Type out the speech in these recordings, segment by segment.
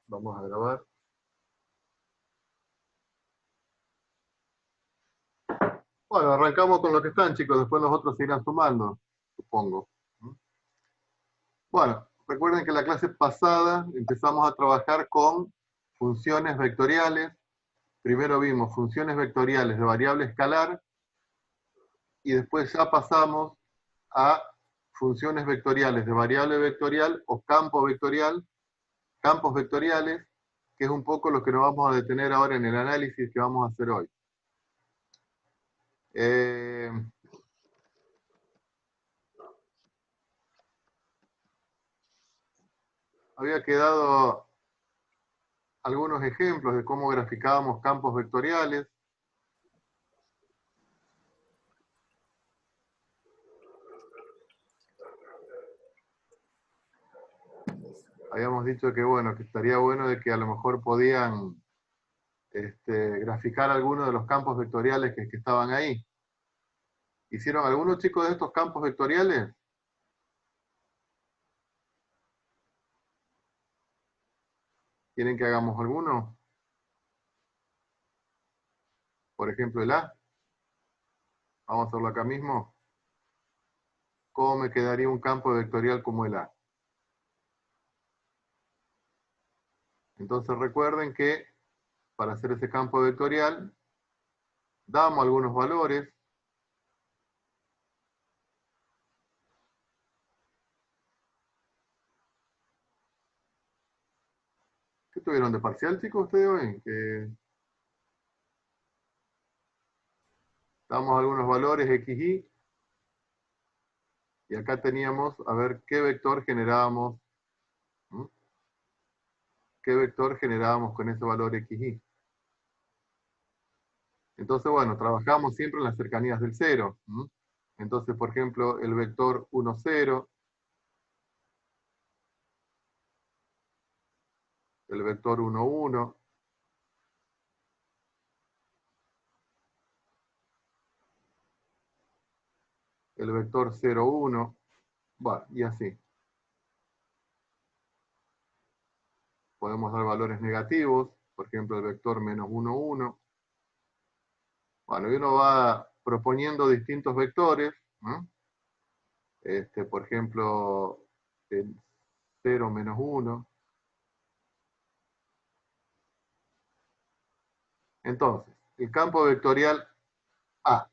Vamos a grabar. Bueno, arrancamos con lo que están, chicos. Después los otros se irán sumando, supongo. Bueno, recuerden que la clase pasada empezamos a trabajar con funciones vectoriales. Primero vimos funciones vectoriales de variable escalar y después ya pasamos a funciones vectoriales de variable vectorial o campo vectorial, campos vectoriales, que es un poco lo que nos vamos a detener ahora en el análisis que vamos a hacer hoy. Había quedado algunos ejemplos de cómo graficábamos campos vectoriales. Habíamos dicho que bueno, que estaría bueno de que a lo mejor podían graficar algunos de los campos vectoriales que estaban ahí. ¿Hicieron algunos chicos de estos campos vectoriales? ¿Quieren que hagamos alguno? Por ejemplo, el A. Vamos a hacerlo acá mismo. ¿Cómo me quedaría un campo vectorial como el A? Entonces recuerden que para hacer ese campo vectorial, damos algunos valores. ¿Qué tuvieron de parcial, chicos, ustedes hoy? Que damos algunos valores x, y. Y acá teníamos, a ver, qué vector generábamos. ¿Mm? ¿Qué vector generábamos con ese valor x, y? Entonces, bueno, trabajamos siempre en las cercanías del cero. ¿Mm? Entonces, por ejemplo, el vector 1, 0, el vector 1, 1, el vector 0, 1, bueno, y así. Podemos dar valores negativos, por ejemplo, el vector menos 1, 1. Bueno, y uno va proponiendo distintos vectores. ¿Mm? Por ejemplo, el 0, menos 1. Entonces, el campo vectorial A.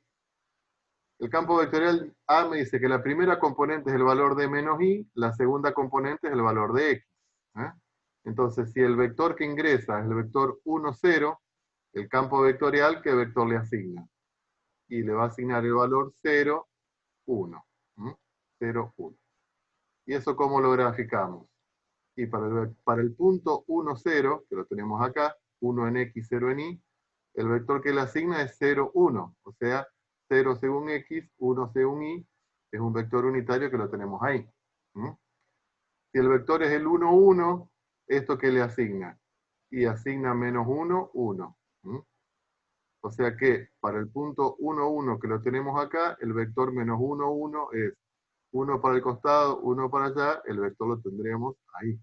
El campo vectorial A me dice que la primera componente es el valor de menos i, la segunda componente es el valor de x. ¿Eh? Entonces, si el vector que ingresa es el vector 1, 0, el campo vectorial, ¿qué vector le asigna? Y le va a asignar el valor 0, 1. 0, 1. ¿Y eso cómo lo graficamos? Y para el punto 1, 0, que lo tenemos acá, 1 en x, 0 en y, el vector que le asigna es 0, 1. O sea, 0 según x, 1 según y, es un vector unitario que lo tenemos ahí. Si el vector es el 1, 1, ¿esto qué le asigna? Y asigna menos 1, 1. O sea que para el punto 1, 1 que lo tenemos acá, el vector menos 1, 1 es 1 para el costado, 1 para allá, el vector lo tendremos ahí.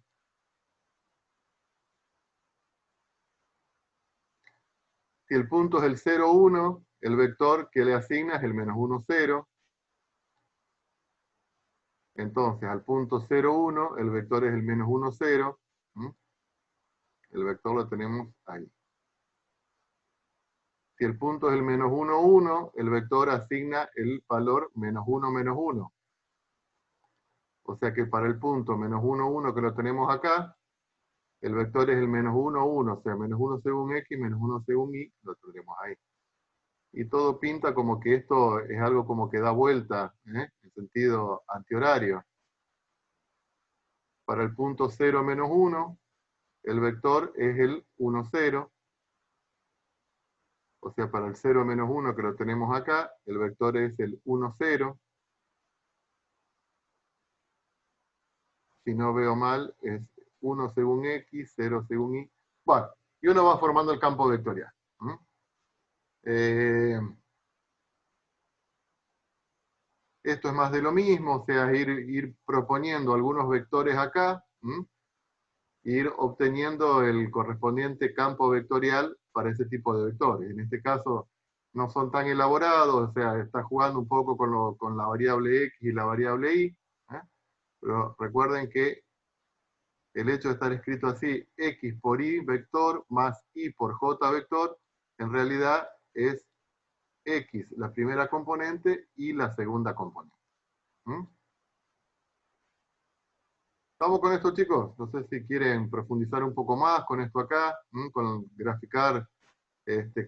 Si el punto es el 0, 1, el vector que le asigna es el menos 1, 0. Entonces, al punto 0, 1, el vector es el menos 1, 0. El vector lo tenemos ahí. Si el punto es el menos 1, 1, el vector asigna el valor menos 1, menos 1. O sea que para el punto menos 1, 1 que lo tenemos acá, el vector es el menos 1, 1. O sea, menos 1 según x, menos 1 según y, lo tendremos ahí. Y todo pinta como que esto es algo como que da vuelta, en sentido antihorario. Para el punto 0, menos 1, el vector es el 1, 0. O sea, para el 0 menos 1 que lo tenemos acá, el vector es el 1, 0. Si no veo mal, es 1 según x, 0 según y. Bueno, y uno va formando el campo vectorial. Esto es más de lo mismo, o sea, ir proponiendo algunos vectores acá. ir obteniendo el correspondiente campo vectorial para ese tipo de vectores. En este caso no son tan elaborados, o sea, está jugando un poco con la variable x y la variable y, ¿eh? Pero recuerden que el hecho de estar escrito así, x por y vector más y por j vector, en realidad es x la primera componente y la segunda componente. ¿Mm? ¿Estamos con esto, chicos? No sé si quieren profundizar un poco más con esto acá, con graficar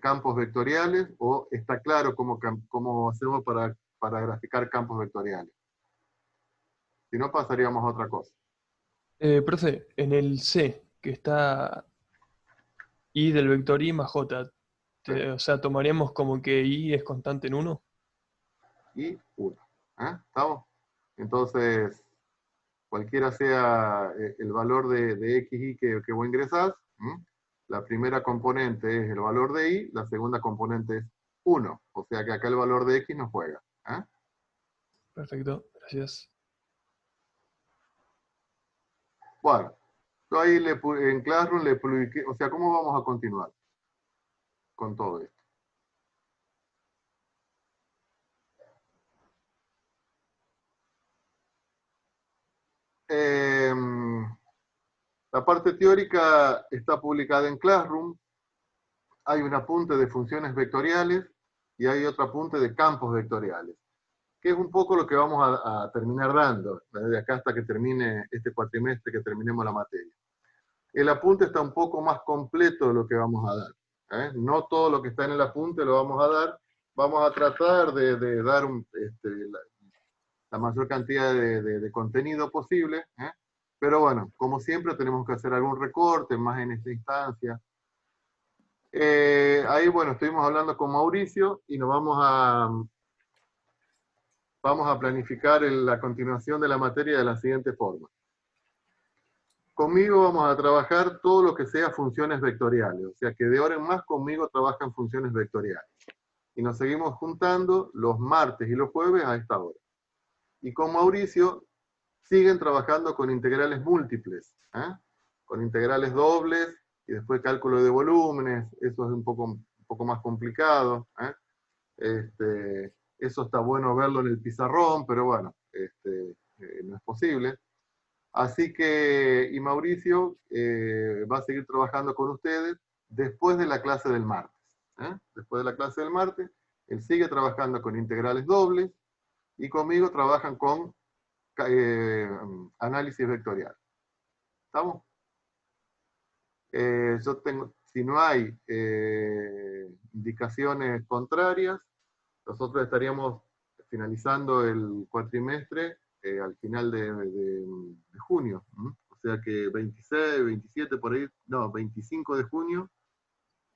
campos vectoriales, o está claro cómo hacemos para graficar campos vectoriales. Si no, pasaríamos a otra cosa. Profe, en el C, que está I del vector I más J, ¿Sí? o sea, tomaríamos como que I es constante en 1. Y 1. ¿Estamos? Entonces, cualquiera sea el valor de x, y que vos ingresás, la primera componente es el valor de y, la segunda componente es 1. O sea que acá el valor de x no juega. Perfecto, gracias. Bueno, yo ahí en Classroom le publiqué, o sea, ¿cómo vamos a continuar con todo esto? La parte teórica está publicada en Classroom. Hay un apunte de funciones vectoriales y hay otro apunte de campos vectoriales, que es un poco lo que vamos a terminar dando, desde acá hasta que termine este cuatrimestre, que terminemos la materia. El apunte está un poco más completo de lo que vamos a dar. No todo lo que está en el apunte lo vamos a dar. Vamos a tratar de dar la mayor cantidad de contenido posible. Pero bueno, como siempre tenemos que hacer algún recorte, más en esta instancia. Ahí, bueno, estuvimos hablando con Mauricio y nos vamos a planificar la continuación de la materia de la siguiente forma. Conmigo vamos a trabajar todo lo que sea funciones vectoriales, o sea que de ahora en más conmigo trabajan funciones vectoriales. Y nos seguimos juntando los martes y los jueves a esta hora. Y con Mauricio siguen trabajando con integrales múltiples, con integrales dobles y después cálculo de volúmenes. Eso es un poco más complicado. Eso está bueno verlo en el pizarrón, pero bueno, no es posible. Así que, y Mauricio va a seguir trabajando con ustedes después de la clase del martes. Después de la clase del martes, él sigue trabajando con integrales dobles y conmigo trabajan con análisis vectorial. ¿Estamos? Yo tengo, si no hay indicaciones contrarias, nosotros estaríamos finalizando el cuatrimestre al final de junio. O sea que 26, 27 por ahí, no, 25 de junio,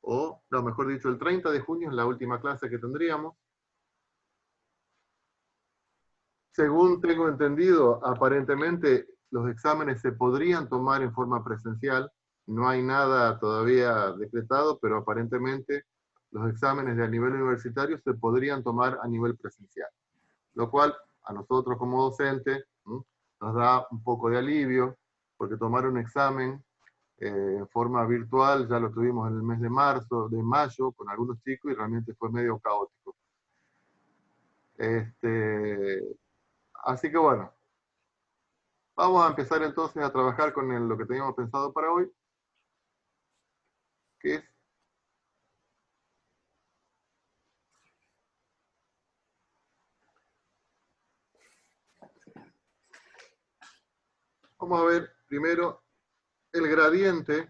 o no, mejor dicho, el 30 de junio es la última clase que tendríamos. Según tengo entendido, aparentemente los exámenes se podrían tomar en forma presencial. No hay nada todavía decretado, pero aparentemente los exámenes de a nivel universitario se podrían tomar a nivel presencial. Lo cual a nosotros como docentes nos da un poco de alivio, porque tomar un examen en forma virtual ya lo tuvimos en el mes de mayo, con algunos chicos y realmente fue medio caótico. Así que bueno, vamos a empezar entonces a trabajar con lo que teníamos pensado para hoy, que es vamos a ver primero el gradiente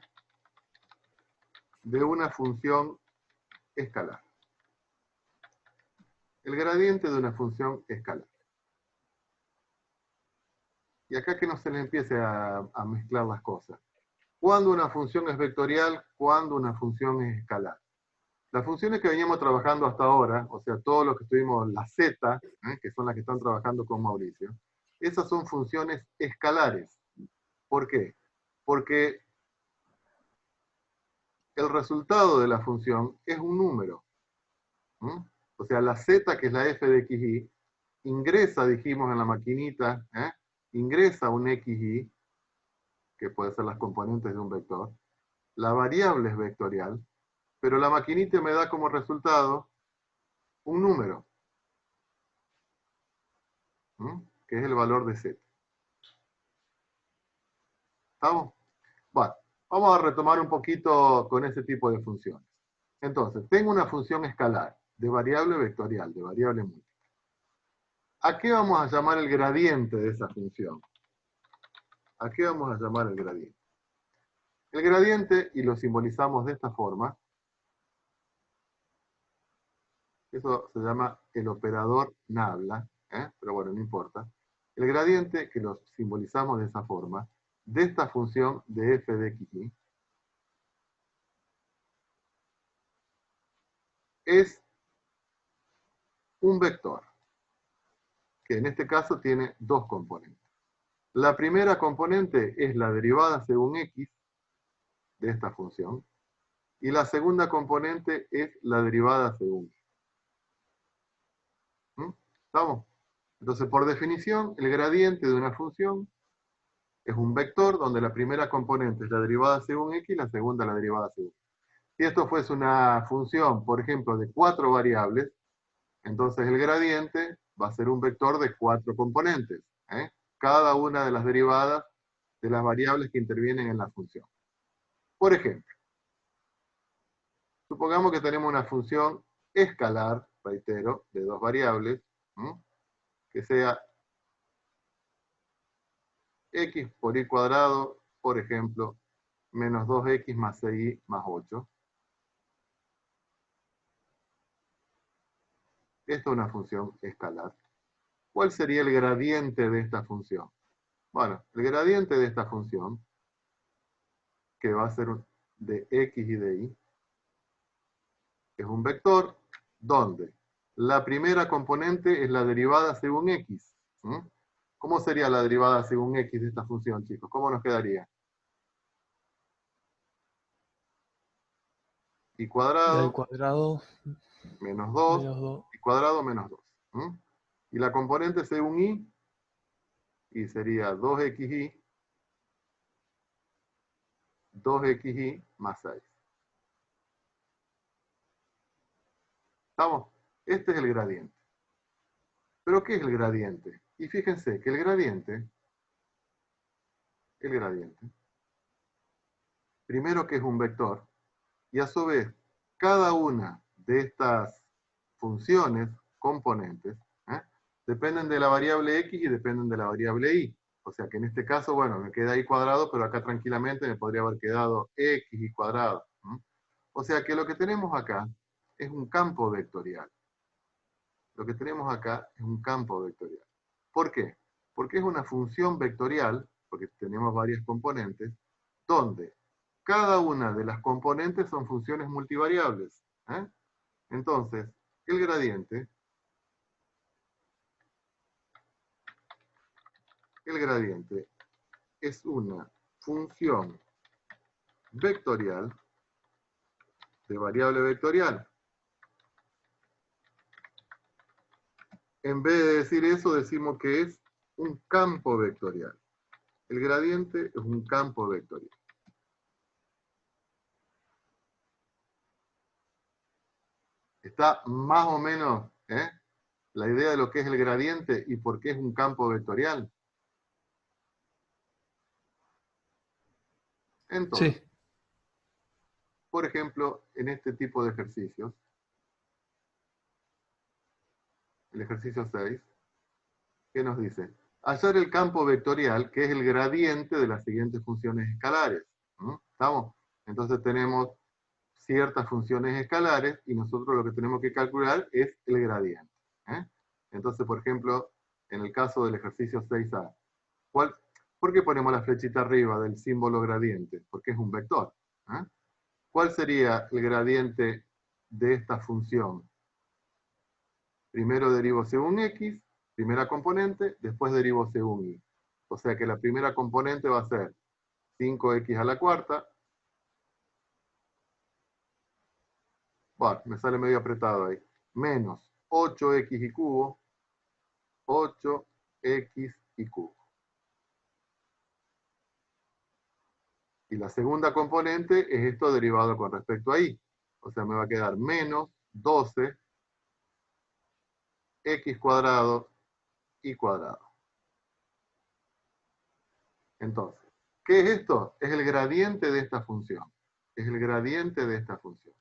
de una función escalar. El gradiente de una función escalar. Y acá que no se le empiece a mezclar las cosas. ¿Cuándo una función es vectorial? ¿Cuándo una función es escalar? Las funciones que veníamos trabajando hasta ahora, o sea, todos los que estuvimos, la z, que son las que están trabajando con Mauricio, esas son funciones escalares. ¿Por qué? Porque el resultado de la función es un número. O sea, la z, que es la f de xy, ingresa, dijimos en la maquinita, ingresa un xy, que puede ser las componentes de un vector. La variable es vectorial, pero la maquinita me da como resultado un número, ¿m? Que es el valor de z. ¿Estamos? Bueno, vamos a retomar un poquito con ese tipo de funciones. Entonces, tengo una función escalar, de variable vectorial, de variable múltiple. ¿A qué vamos a llamar el gradiente de esa función? ¿A qué vamos a llamar el gradiente? El gradiente, y lo simbolizamos de esta forma, eso se llama el operador nabla, pero bueno, no importa. El gradiente, que lo simbolizamos de esa forma, de esta función de f de xy, es un vector, que en este caso tiene dos componentes. La primera componente es la derivada según x de esta función, y la segunda componente es la derivada según y. ¿Estamos? Entonces, por definición, el gradiente de una función es un vector donde la primera componente es la derivada según x y la segunda la derivada según y. Si esto fuese una función, por ejemplo, de 4 variables, entonces el gradiente va a ser un vector de 4 componentes, cada una de las derivadas de las variables que intervienen en la función. Por ejemplo, supongamos que tenemos una función escalar, reitero, de 2 variables, que sea x por y cuadrado, por ejemplo, menos 2x más 6y más 8. Esta es una función escalar. ¿Cuál sería el gradiente de esta función? Bueno, el gradiente de esta función, que va a ser de x y de y, es un vector donde la primera componente es la derivada según x. ¿Cómo sería la derivada según x de esta función, chicos? ¿Cómo nos quedaría? Y Y al cuadrado cuadrado menos 2, menos 2. y cuadrado menos 2. Y la componente según y sería 2xy más 6. ¿Estamos? Este es el gradiente. ¿Pero qué es el gradiente? Y fíjense que el gradiente, primero que es un vector, y a su vez, cada una de estas funciones, componentes, dependen de la variable x y dependen de la variable y. O sea que en este caso, bueno, me queda y cuadrado, pero acá tranquilamente me podría haber quedado x y cuadrado. O sea que lo que tenemos acá es un campo vectorial. Lo que tenemos acá es un campo vectorial. ¿Por qué? Porque es una función vectorial, porque tenemos varias componentes, donde cada una de las componentes son funciones multivariables. Entonces, el gradiente es una función vectorial de variable vectorial. En vez de decir eso, decimos que es un campo vectorial. El gradiente es un campo vectorial. Está más o menos la idea de lo que es el gradiente y por qué es un campo vectorial. Sí, Entonces, por ejemplo, en este tipo de ejercicios, el ejercicio 6, ¿qué nos dice? Hallar el campo vectorial, que es el gradiente de las siguientes funciones escalares. ¿Estamos? Entonces tenemos ciertas funciones escalares y nosotros lo que tenemos que calcular es el gradiente. Entonces, por ejemplo, en el caso del ejercicio 6a, ¿por qué ponemos la flechita arriba del símbolo gradiente? Porque es un vector. ¿Cuál sería el gradiente de esta función? Primero derivo según x, primera componente, después derivo según y. O sea que la primera componente va a ser 5x a la cuarta. Bueno, me sale medio apretado ahí. Menos 8x y cubo, 8x y cubo. Y la segunda componente es esto derivado con respecto a y. O sea, me va a quedar menos 12 x cuadrado y cuadrado. Entonces, ¿qué es esto? Es el gradiente de esta función. Es el gradiente de esta función.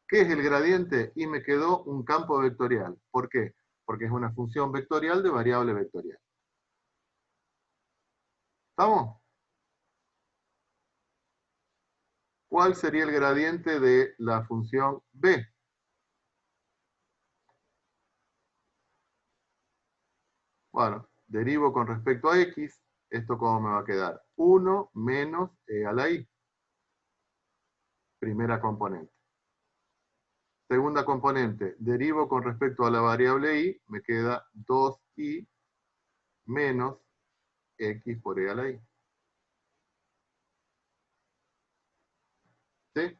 ¿Qué es el gradiente? Y me quedó un campo vectorial. ¿Por qué? Porque es una función vectorial de variable vectorial. ¿Estamos? ¿Cuál sería el gradiente de la función b? Bueno, derivo con respecto a x. ¿Esto cómo me va a quedar? 1 menos e a la i. Primera componente. Segunda componente, derivo con respecto a la variable y, me queda 2i menos x por e a la i. ¿Sí?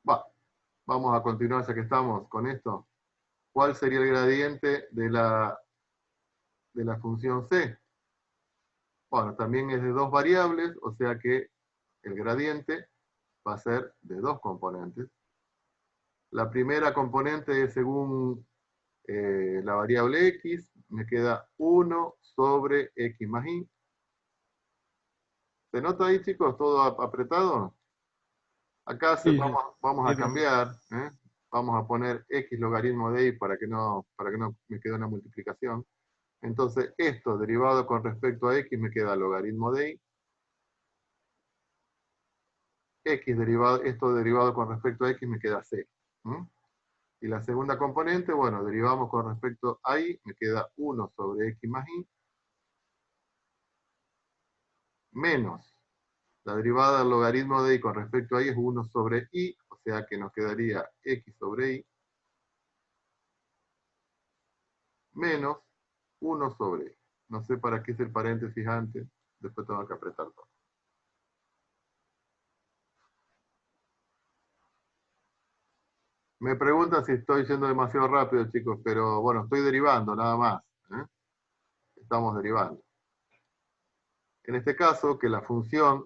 Va, vamos a continuar ya que estamos con esto. ¿Cuál sería el gradiente de la función c? Bueno, también es de dos variables, o sea que el gradiente va a ser de dos componentes. La primera componente es según la variable x, me queda 1 sobre x más y. ¿Se nota ahí, chicos, todo apretado? Acá Sí, sí. vamos Ahí a tengo. cambiar, ¿eh? Vamos a poner x logaritmo de y para que no me quede una multiplicación. Entonces, esto derivado con respecto a x me queda logaritmo de y. Esto derivado con respecto a x me queda c. Y la segunda componente, bueno, derivamos con respecto a y, me queda 1 sobre x más y, menos la derivada del logaritmo de y con respecto a y es 1 sobre y, o sea que nos quedaría x sobre y, menos 1 sobre y. No sé para qué es el paréntesis antes, después tengo que apretar todo. Me preguntan si estoy yendo demasiado rápido, chicos, pero bueno, estoy derivando nada más. ¿eh? Estamos derivando. En este caso, que la función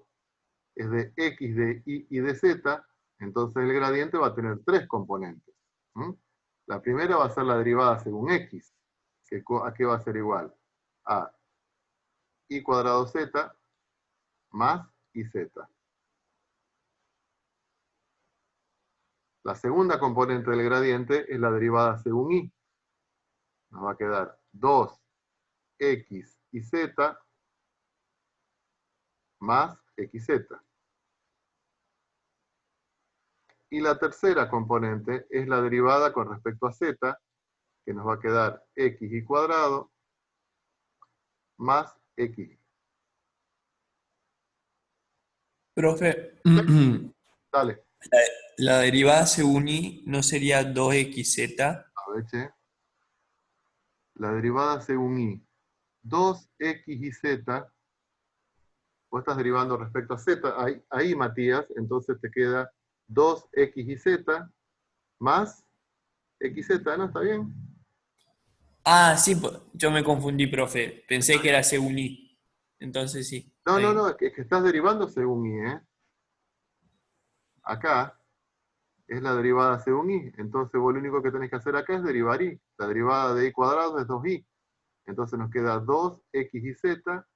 es de x, de y y de z, entonces el gradiente va a tener tres componentes. La primera va a ser la derivada según x, que ¿a qué va a ser igual? A y cuadrado z más y z. La segunda componente del gradiente es la derivada según y. Nos va a quedar 2x y z más xz. Y la tercera componente es la derivada con respecto a z, que nos va a quedar x y cuadrado más x. Profe, Dale, la derivada según y no sería 2xz. a ver, che. La derivada según y. 2x y z, vos estás derivando respecto a z, ahí Matías, entonces te queda 2x y z más xz, ¿no? ¿Está bien? Ah, sí, yo me confundí, profe. Pensé que era según y. Entonces sí, No, está no, no, bien. es que estás derivando según y, ¿eh? Acá es la derivada según y, entonces vos lo único que tenés que hacer acá es derivar y. La derivada de y cuadrado es 2y. Entonces nos queda 2x y z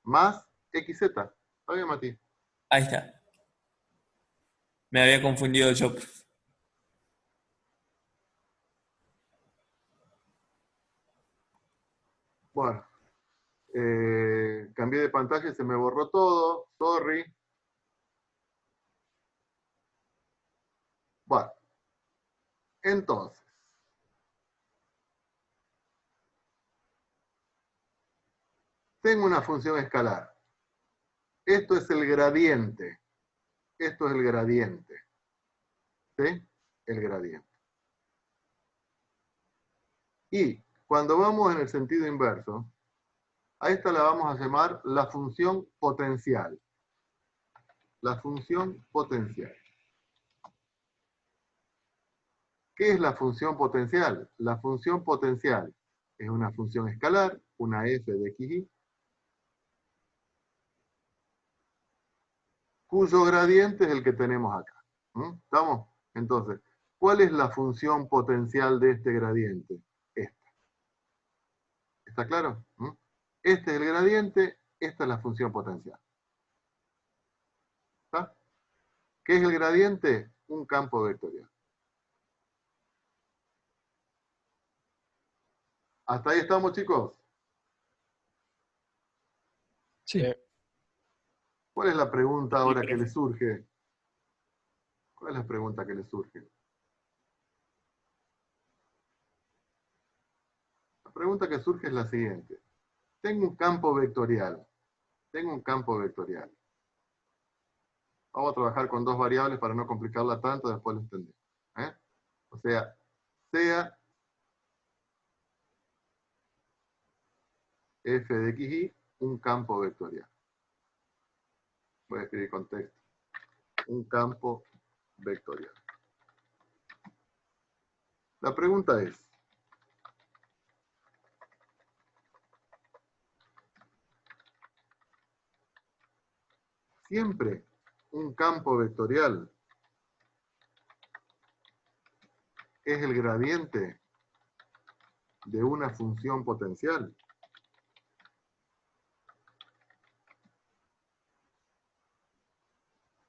más xz. ¿Está bien, Mati? Ahí está. Me había confundido yo, profe. Bueno, cambié de pantalla y se me borró todo. Sorry. Bueno, entonces, tengo una función escalar. Esto es el gradiente. Esto es el gradiente. ¿Sí? El gradiente. Y cuando vamos en el sentido inverso, a esta la vamos a llamar la función potencial. La función potencial. ¿Qué es la función potencial? La función potencial es una función escalar, una f de xy, cuyo gradiente es el que tenemos acá. ¿Estamos? Entonces, ¿cuál es la función potencial de este gradiente? Esta. ¿Está claro? Este es el gradiente, esta es la función potencial. ¿Está? ¿Qué es el gradiente? Un campo vectorial. ¿Hasta ahí estamos, chicos? Sí. ¿Cuál es la pregunta ahora que profe. le surge? ¿Cuál es la pregunta que le surge? La pregunta que surge es la siguiente. Tengo un campo vectorial. Tengo un campo vectorial. Vamos a trabajar con dos variables para no complicarla tanto, después lo entendemos. O sea f de xy un campo vectorial. Voy a escribir con texto. Un campo vectorial. La pregunta es, ¿siempre un campo vectorial es el gradiente de una función potencial?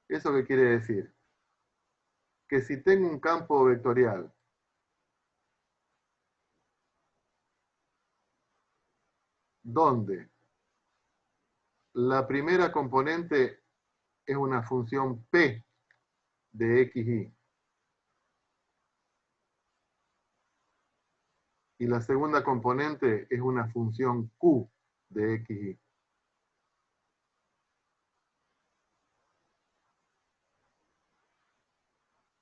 ¿Eso qué quiere decir? Que si tengo un campo vectorial donde la primera componente es una función p de xy y la segunda componente es una función q de xy.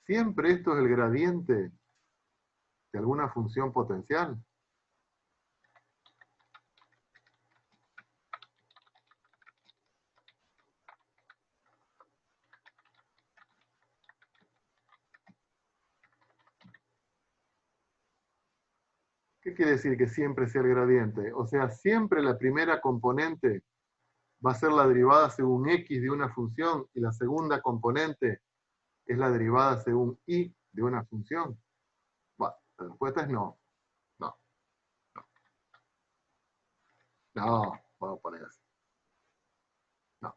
¿Siempre esto es el gradiente de alguna función potencial? ¿Qué quiere decir que siempre sea el gradiente? O sea, siempre la primera componente va a ser la derivada según x de una función y la segunda componente es la derivada según y de una función. Bueno, la respuesta es no. No. No, vamos a poner así. No.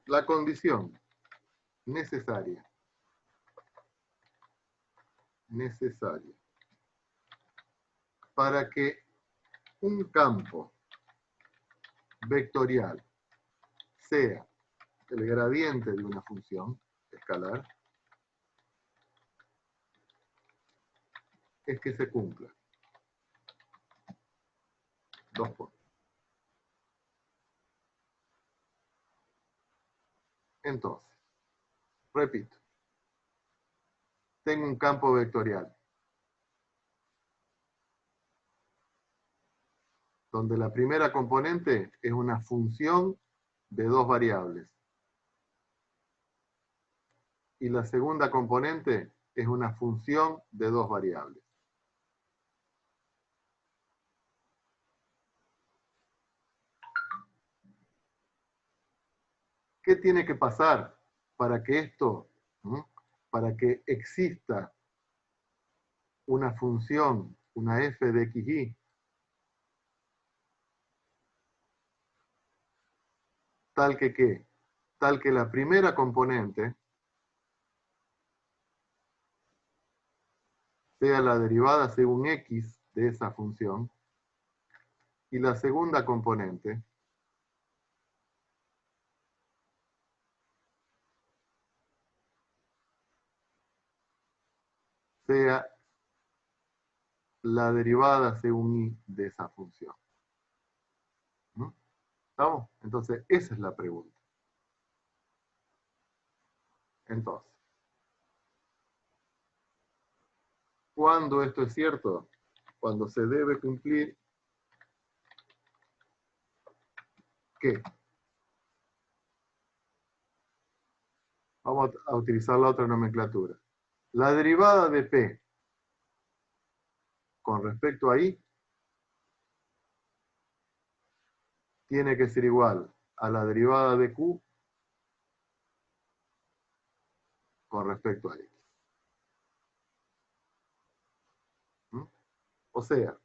La condición necesaria para que un campo vectorial sea el gradiente de una función escalar es que se cumpla. Dos puntos. Entonces, repito, tengo un campo vectorial donde la primera componente es una función de dos variables y la segunda componente es una función de dos variables. ¿Qué tiene que pasar para que esto, para que exista una función, una f de xy, tal que qué? Tal que la primera componente sea la derivada según x de esa función y la segunda componente sea la derivada según y de esa función. ¿Estamos? Entonces, esa es la pregunta. Entonces, ¿cuándo esto es cierto? Cuando se debe cumplir ¿qué? Vamos a utilizar la otra nomenclatura. La derivada de P con respecto a I tiene que ser igual a la derivada de Q con respecto a X. ¿Mm? O sea,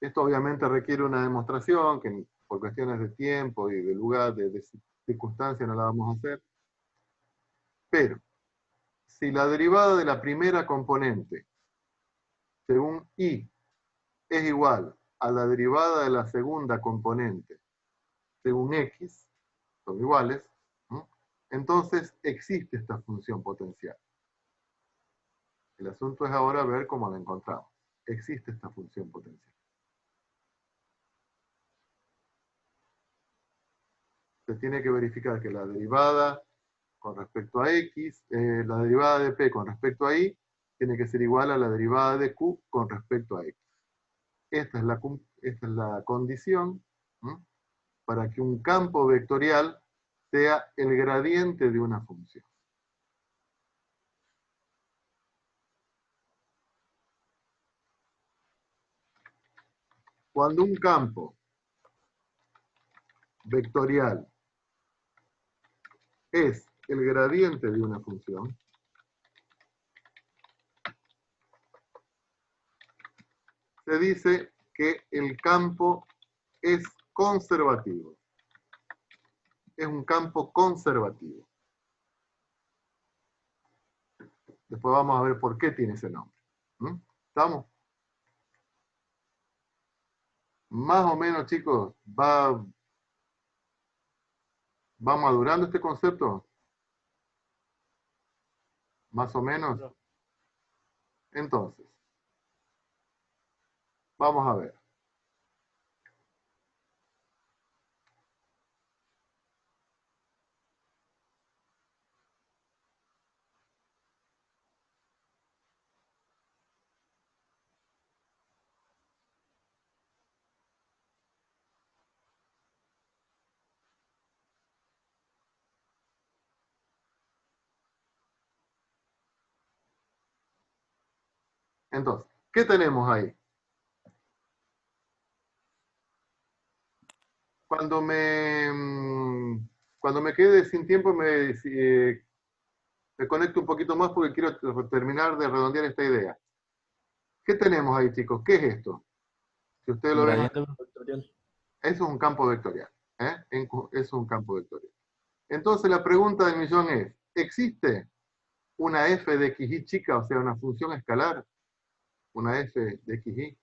esto obviamente requiere una demostración que por cuestiones de tiempo y de lugar, de circunstancia no la vamos a hacer. Pero, si la derivada de la primera componente, según Y, es igual a la derivada de la segunda componente, según X, son iguales, ¿no? Entonces existe esta función potencial. El asunto es ahora ver cómo la encontramos. Existe esta función potencial. Se tiene que verificar que la derivada con respecto a X, la derivada de P con respecto a Y, tiene que ser igual a la derivada de Q con respecto a X. Esta es la condición, ¿no?, para que un campo vectorial sea el gradiente de una función. Cuando un campo vectorial es el gradiente de una función, se dice que el campo es conservativo. Es un campo conservativo. Después vamos a ver por qué tiene ese nombre. ¿Estamos? Más o menos, chicos, va madurando este concepto. Más o menos. Entonces, vamos a ver. Entonces, ¿qué tenemos ahí? Cuando me quede sin tiempo me conecto un poquito más porque quiero terminar de redondear esta idea. ¿Qué tenemos ahí, chicos? ¿Qué es esto? Si ustedes lo ven, Gradiente vectorial. eso es un campo vectorial. Eso es un campo vectorial. Entonces la pregunta del millón es, ¿existe una f de xy chica, o sea, una función escalar, una f de xy,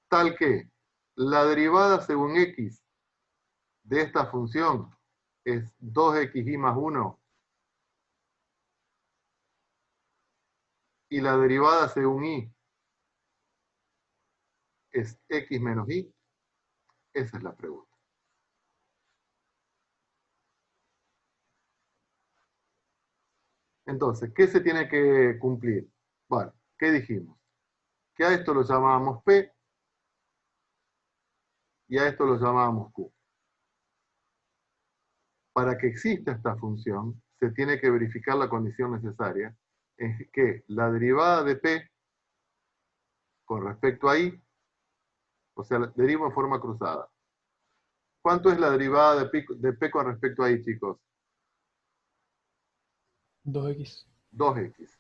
tal que la derivada según x de esta función es 2xy más 1 y la derivada según y es x menos y? Esa es la pregunta. Entonces, ¿qué se tiene que cumplir? Bueno, ¿qué dijimos? Que a esto lo llamábamos P y a esto lo llamábamos Q. Para que exista esta función, se tiene que verificar la condición necesaria, es que la derivada de P con respecto a I, o sea, derivo en forma cruzada. ¿Cuánto es la derivada de P con respecto a I, chicos? 2x. 2x.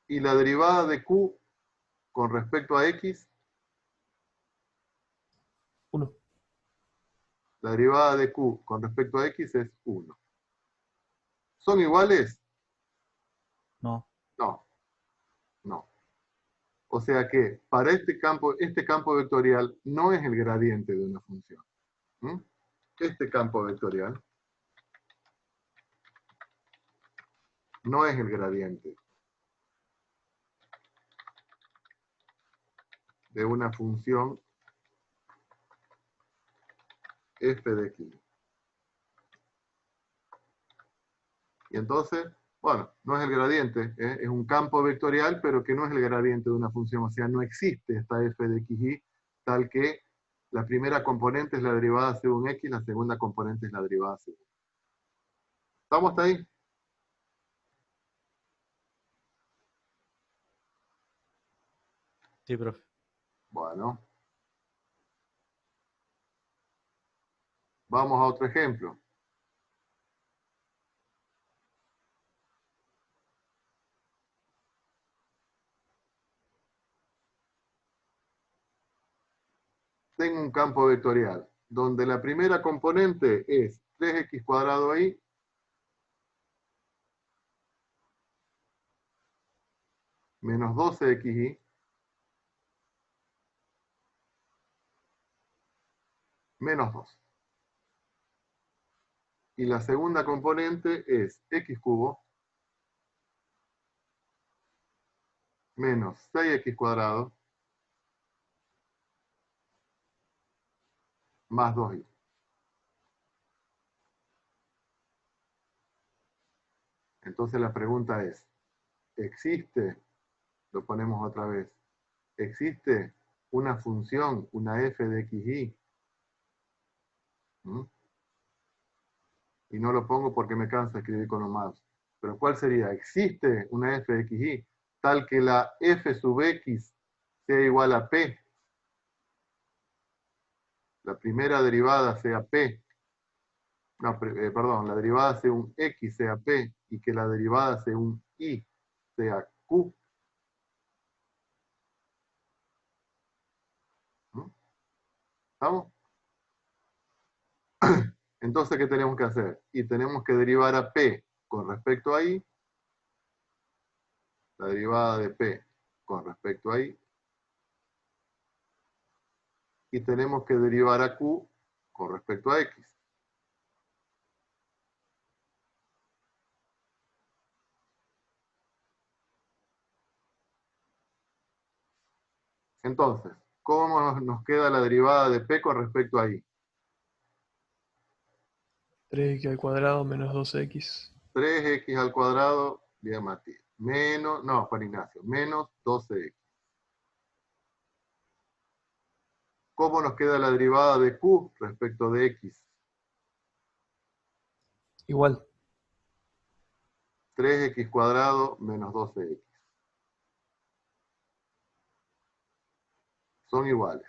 Y la derivada de Q con respecto a X, 1. la derivada de Q con respecto a X es 1. ¿Son iguales? No. No, no. O sea que para este campo vectorial no es el gradiente de una función. Este campo vectorial no es el gradiente de una función f de x. Y entonces, bueno, no es el gradiente, es un campo vectorial, pero que no es el gradiente de una función. O sea, no existe esta f de xy tal que la primera componente es la derivada según x, la segunda componente es la derivada según y. ¿Estamos hasta ahí? Sí, profe. Bueno. Vamos a otro ejemplo. Tengo un campo vectorial donde la primera componente es 3x cuadrado y menos 12xy menos 2. Y la segunda componente es x cubo menos 6x cuadrado más 2y. Entonces la pregunta es, ¿existe? Lo ponemos otra vez. ¿Existe una función, una f de xy? ¿Mm? Y no lo pongo porque me cansa escribir con los mouse. Pero ¿cuál sería? ¿Existe una f de xy tal que la f sub x sea igual a p? La primera derivada sea p. No, perdón, la derivada sea un x sea p y que la derivada sea un y sea q. ¿Mm? ¿Estamos? Entonces, ¿qué tenemos que hacer? Y tenemos que derivar a p con respecto a y, la derivada de p con respecto a y, y tenemos que derivar a q con respecto a x. Entonces, ¿cómo nos queda la derivada de p con respecto a y? 3x al cuadrado menos 2x. 3x al cuadrado, bien Matías, menos, no, Juan Ignacio, menos 12x. ¿Cómo nos queda la derivada de q respecto de x? Igual. 3x cuadrado menos 12x. Son iguales.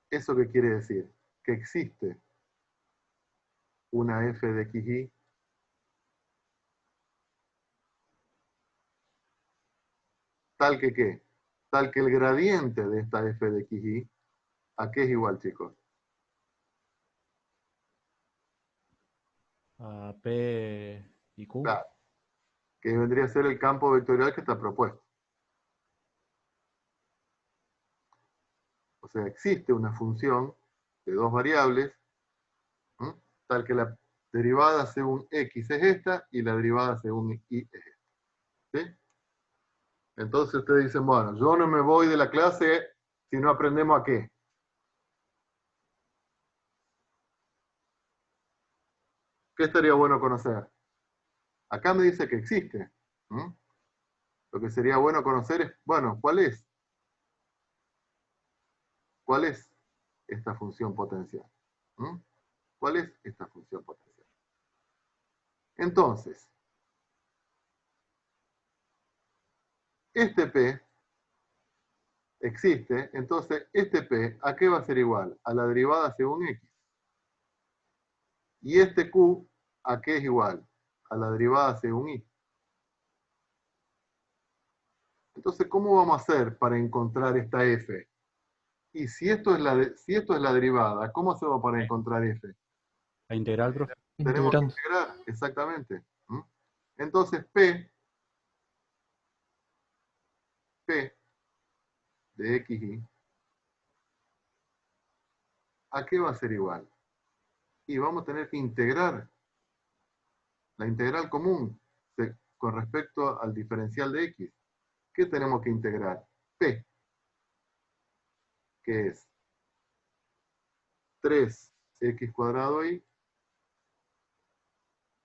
¿Eso qué quiere decir? Que existe una f de xy tal que ¿qué? Tal que el gradiente de esta f de xy, ¿a qué es igual, chicos? A P y Q. Claro, que vendría a ser el campo vectorial que está propuesto. O sea, existe una función de dos variables, ¿m? Tal que la derivada según x es esta y la derivada según y es esta. ¿Sí? Entonces ustedes dicen, bueno, yo no me voy de la clase si no aprendemos a qué. ¿Qué estaría bueno conocer? Acá me dice que existe. ¿M? Lo que sería bueno conocer es, bueno, ¿cuál es? ¿Cuál es esta función potencial? ¿M? ¿Cuál es esta función potencial? Entonces, este P existe, entonces este P, ¿a qué va a ser igual? A la derivada según x. Y este Q, ¿a qué es igual? A la derivada según y. Entonces, ¿cómo vamos a hacer para encontrar esta f? Y si esto es si esto es la derivada, ¿cómo hacemos para encontrar f? La integral, profe. Tenemos que Integrando. integrar, exactamente. ¿Mm? Entonces, P de xy, ¿a qué va a ser igual? Y vamos a tener que integrar la integral común con respecto al diferencial de x. ¿Qué tenemos que integrar? P, que es 3x cuadrado y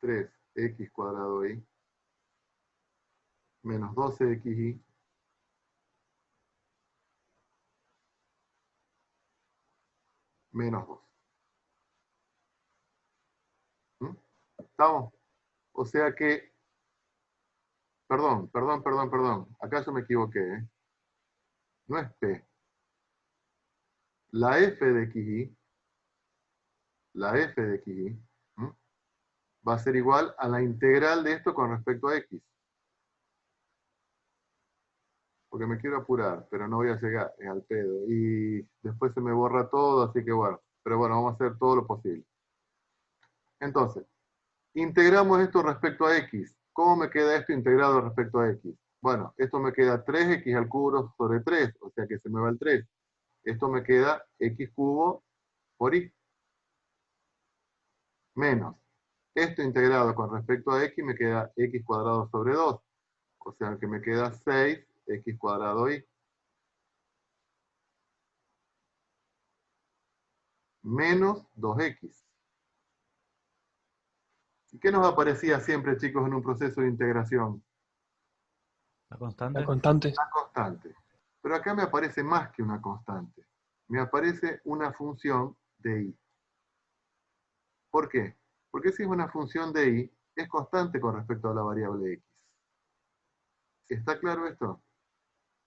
3x cuadrado y menos 12xy menos 2. ¿Mm? ¿Estamos? O sea que, perdón. Acá yo me equivoqué. ¿Eh? No es P, la f de xy, ¿m? Va a ser igual a la integral de esto con respecto a x. Porque me quiero apurar, pero no voy a llegar, es al pedo. Y después se me borra todo, así que bueno. Pero bueno, vamos a hacer todo lo posible. Entonces, integramos esto respecto a x. ¿Cómo me queda esto integrado respecto a x? Bueno, esto me queda 3x al cubo sobre 3, o sea que se me va el 3. Esto me queda x cubo por y. Menos. Esto integrado con respecto a x me queda x cuadrado sobre 2. O sea que me queda 6x cuadrado y. Menos 2x. ¿Y qué nos aparecía siempre, chicos, en un proceso de integración? La constante. La constante. La constante. Pero acá me aparece más que una constante. Me aparece una función de y. ¿Por qué? Porque si es una función de y, es constante con respecto a la variable x. ¿Está claro esto?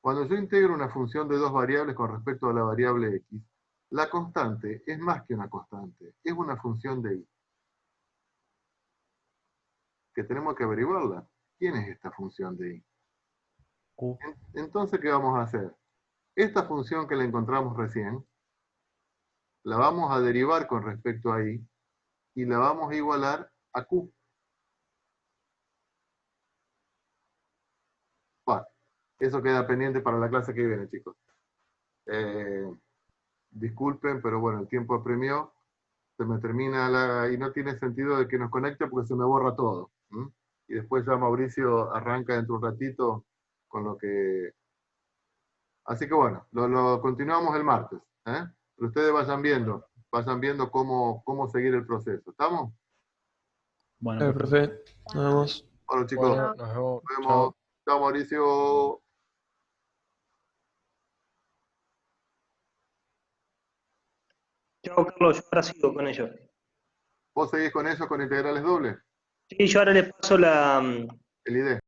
Cuando yo integro una función de dos variables con respecto a la variable x, la constante es más que una constante, es una función de y. Que tenemos que averiguarla. ¿Quién es esta función de y? Q. Entonces, ¿qué vamos a hacer? Esta función que la encontramos recién, la vamos a derivar con respecto a y la vamos a igualar a q. Bueno, eso queda pendiente para la clase que viene, chicos. Disculpen, pero bueno, el tiempo apremió. Se me termina y no tiene sentido de que nos conecte porque se me borra todo. ¿M? Y después ya Mauricio arranca dentro de un ratito con lo que... Así que bueno, lo continuamos el martes. Pero ustedes vayan viendo cómo seguir el proceso. ¿Estamos? Bueno, profe. Profe, nos vemos. Bueno, chicos, Bueno, nos vemos. nos vemos. Chao. Chao, Mauricio. Chao, Carlos, yo ahora sigo con ellos. ¿Vos seguís con eso, con integrales dobles? Sí, yo ahora les paso El ID.